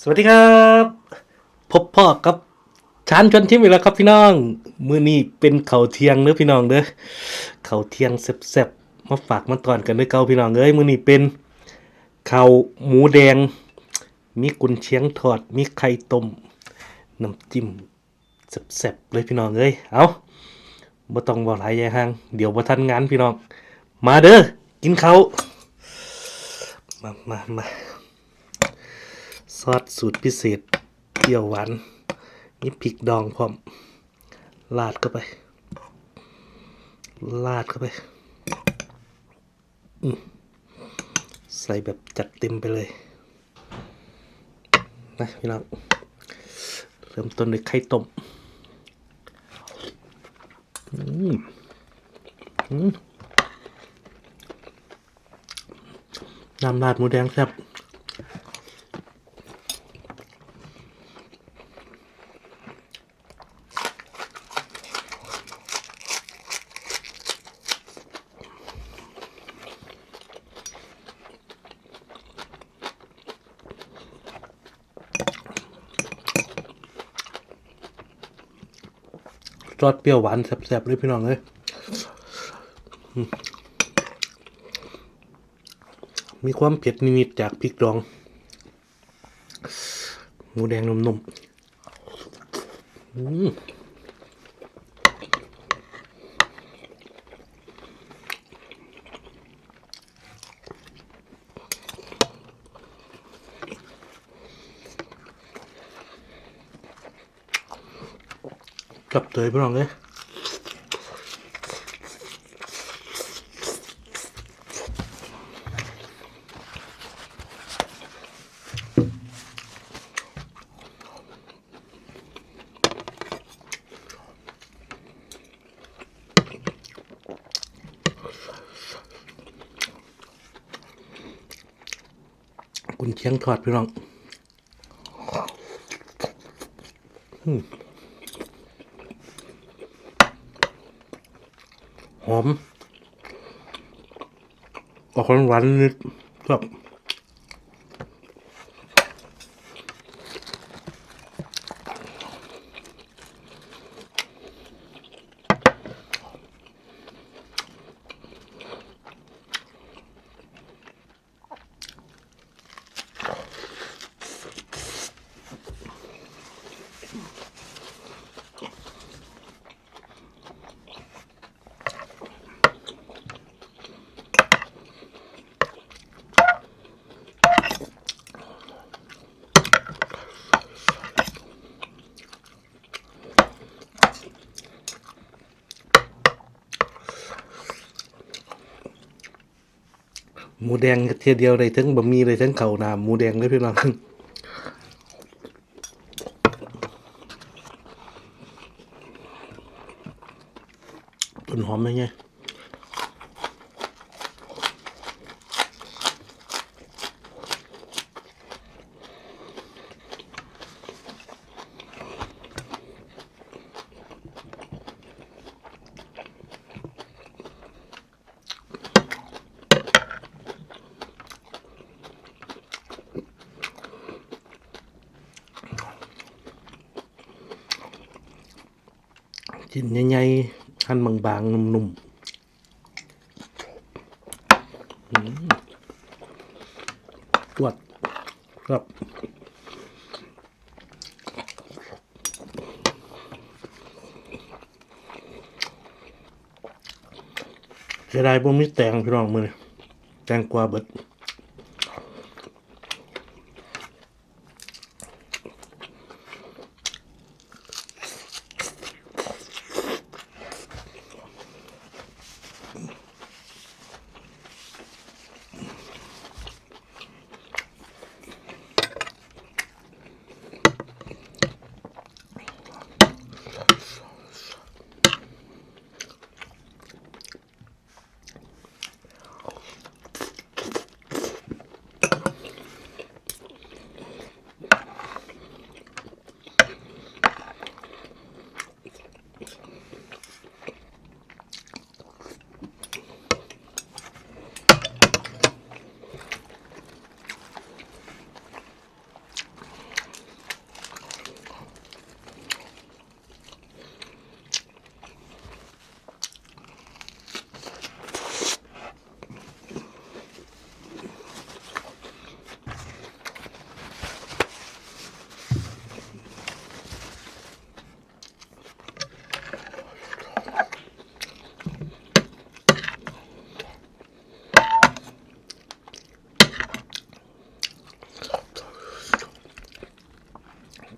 สวัสดีครับพบพ่อกับชานชวนทิมอีกแล้วครับพี่น้องมื้อนี้เป็นข้าวเที่ยงเด้อพี่น้องเด้อข้าวเที่ยงแซ่บๆมาฝากมาตอนกันเด้อเก่าพี่น้องเอ้ยมื้อนี้เป็นข้าวหมูแดงมีกุนเชียงทอดมีไข่ต้มน้ำจิ้มแซ่บๆเลยพี่น้องเอ้ยเอาบ่ต้องเว้าหลายใหญ่ห่างเดี๋ยวบ่ทันงานพี่น้องมาเด้อกินข้าวมาซอสสูตรพิเศษเปรี้ยวหวานมีพริกดองพร้อมลาดเข้าไปใส่แบบจัดเต็มไปเลยนะพี่น้องเริ่มต้นด้วยไข่ต้มน้ำราดหมูแดงแซ่บซอสเปรี้ยวหวานแซ่บๆเลยพี่น้องเลยมีความเผ็ดนิดๆจากพริกดองหมูแดงนุ่มๆกับเตยพี่น้องเลยกุนเชียงทอดพี่น้องหอมออกหวานนิดครับหมูแดงเทียเดียวเลยทั้งบะหมี่เลยทั้งข้าวหน้าหมูแดงเลยพี่น้องต้นหอมไหมไงชิ้นใหญ่ๆหั่นบางๆนุ่มๆตรวจครับเสียดายบ่มีแตงพี่น้องมื้อนี้แตงกวาเบิด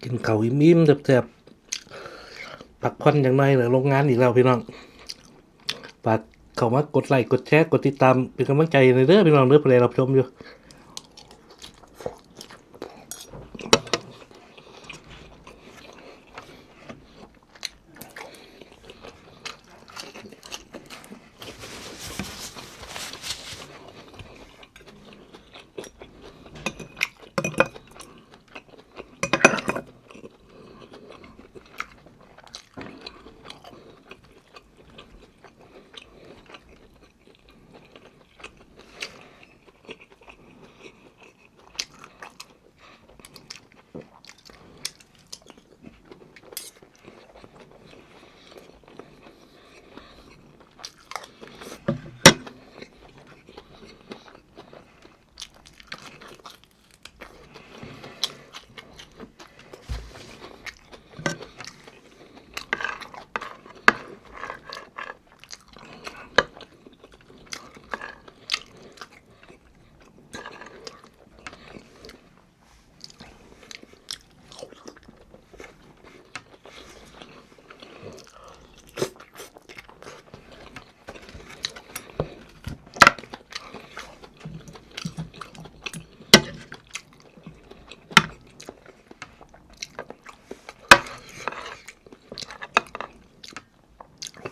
กินข้าวอิ่มๆแซ่บๆพักผ่อนจังหน่อยแล้วลงงานอีกแล้วพี่น้องฝากเข้ามากดไลค์กดแชร์กดติดตามเป็นกำลังใจให้เด้อพี่น้องเด้อผู้ใดรับชมอยู่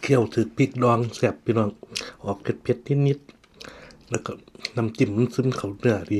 เคี่ยวถึกพริกดองแซ่บพี่น้องออกเผ็ดๆนิดๆแล้วก็น้ำจิ้มมันซึมเข้าเนื้อดี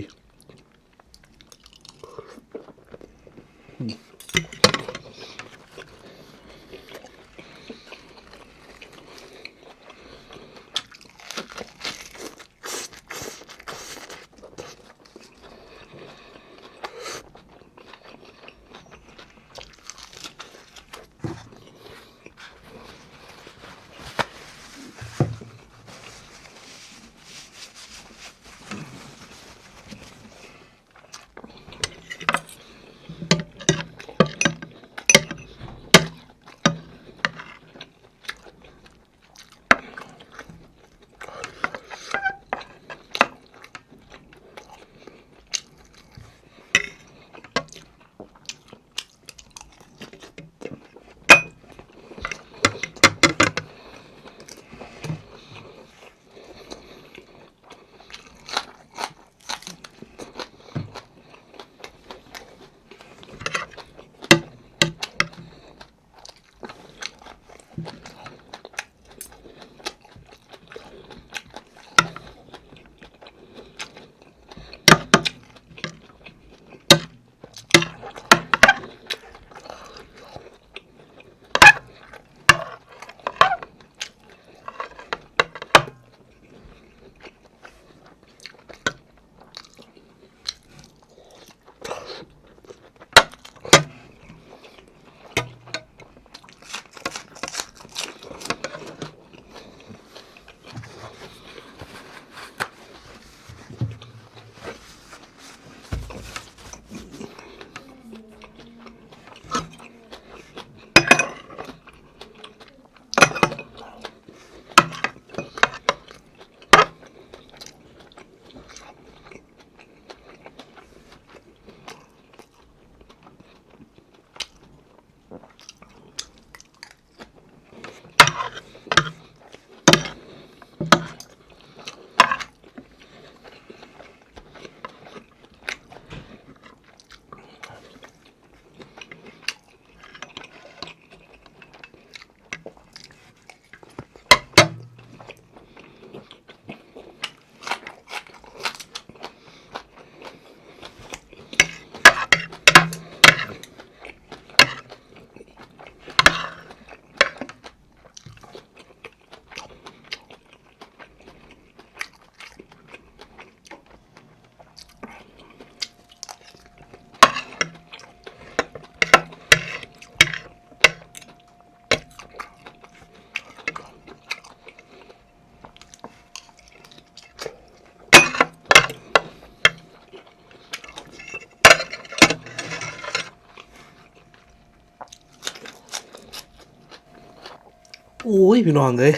โอ้ยพี่น้องเอ้ย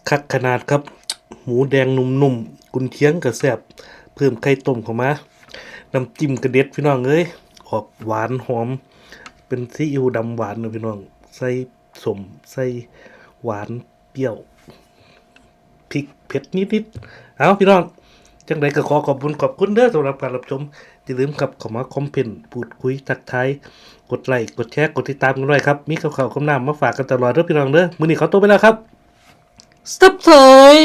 คักขนาดครับหมูแดงนุ่มๆกุนเชียงก็แซ่บเพิ่มไข่ต้มเข้ามาน้ำจิ้มก็เด็ดพี่น้องเอ้ยออกหวานหอม เป็นซีอิ๊วดำหวานเนาะพี่น้องใส่สมใส่หวานเปรี้ยวพริกเผ็ดนิดๆเอาพี่น้องจังไดก็ขอขอบคุณเด้อสำหรับการรับชมอย่าลืมครับเข้ามาคอมเมนต์พูดคุยทักทายกดไลค์กดแชร์กดติดตามกันด้วยครับมีข่าวๆคำนามมาฝากกันตลอดเด้อพี่น้องเด้อมื้อนี้ขอตัวไปแล้วครับสตับเถย